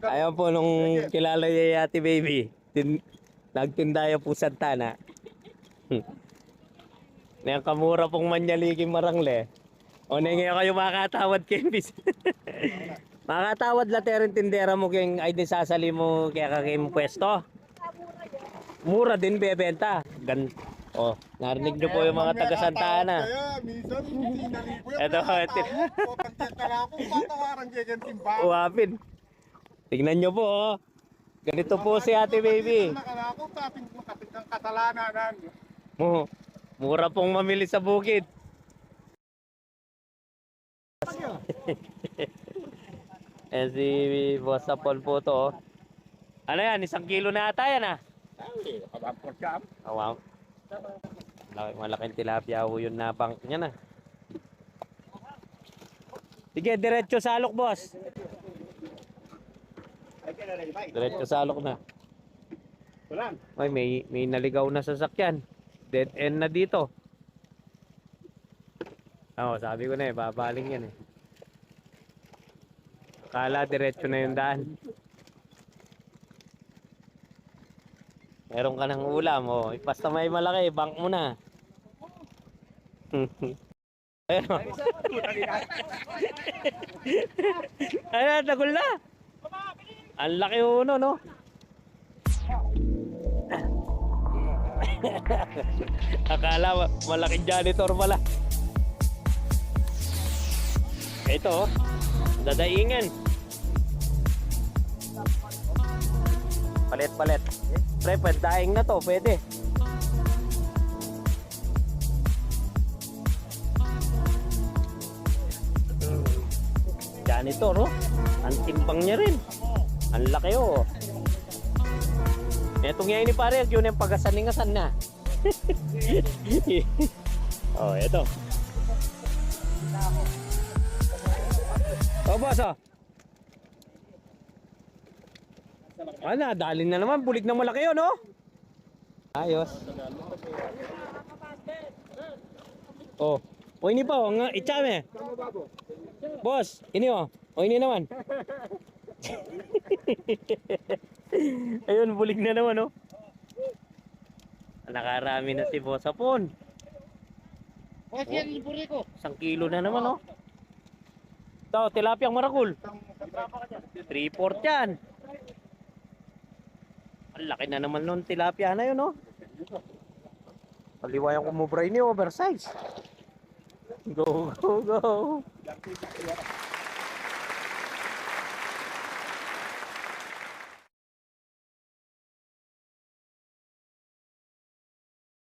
Ayan po, nung kilala niya Ate Baby, nagtindaya po Santana. Ngayon kamura pong manyaliging marangle. O na ngayon kayo makakatawad Kembis. Makakatawad la terin tindera mo keng ay din sasali mo kaya kakim pwesto. Mura din bebenta. Oh, narinig nyo po yung mga taga Santana. Ito, ito. Uwapin. Tingnan nyo po, oh. Ganito po si Ate Baby. Mura pong mamili sa bukid. Eh si Boss Apol po to, oh. Ano yan? 1 kilo na ata yan, ah. Oh, wow. Malaking tilapia ho yun na bank niya na. Sige, diretso salok, boss. Diretso salok na. Ay, may naligaw na sasakyan. Dead end na dito. Oo, sabi ko na eh, babaling yan eh. Akala diretso na yung daan. Meron ka ng ulam, oh. Basta may malaki, bank mo na. Ayun. Ayun, tagol na. Ang laki uno, no? Akala malaking janitor pala. Ito, oh. Dadaingan. Palit-palit. Pre, daing na to, pwede. Janitor, oh. Ang timbang niya rin. Ang laki, oh. Etong ngayon ni pare, yun yung pagasaningasan na. Oh, eto. Oh, boss, oh. Ano, dalin na naman. Bulig na malaki yun, oh. Ayos. Oh. O, ini pa, oh. Ichame. Boss, ini, oh. O, ini naman. Ayun, bulig na naman, oh. Nakarami na si Boss Apon. Boss, yan liburi ko. 1 kilo na naman, oh. Ito, tilapiyang marakul. 3/4 yan. Ang laki na naman nun tilapia na yun, oh. Paliwayan ko mo, Bray, ni oversize. Go, go, go.